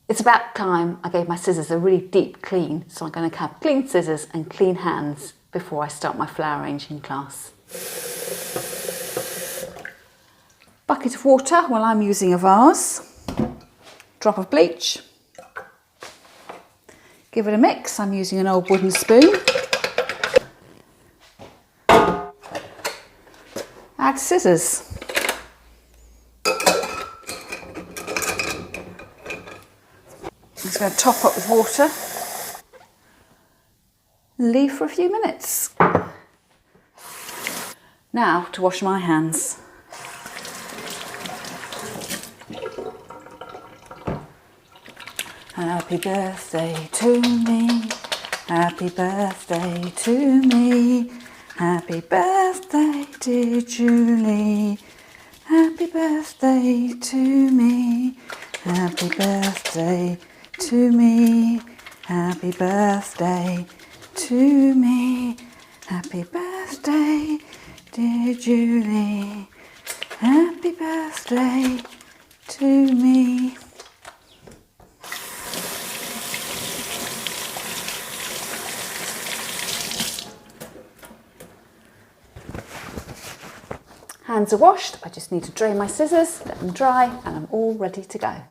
It's about time I gave my scissors a really deep clean, so I'm going to have clean scissors and clean hands before I start my flower arranging class. Bucket of water, well, I'm using a vase. Drop of bleach. Give it a mix. I'm using an old wooden spoon. Add scissors. I'm just going to top up with water. Leave for a few minutes. Now to wash my hands. Happy birthday to me, happy birthday to me, happy birthday dear Julie, happy birthday to me, happy birthday to me, happy birthday to me, happy birthday dear Julie, happy birthday to me. Hands are washed, I just need to drain my scissors, let them dry, and I'm all ready to go.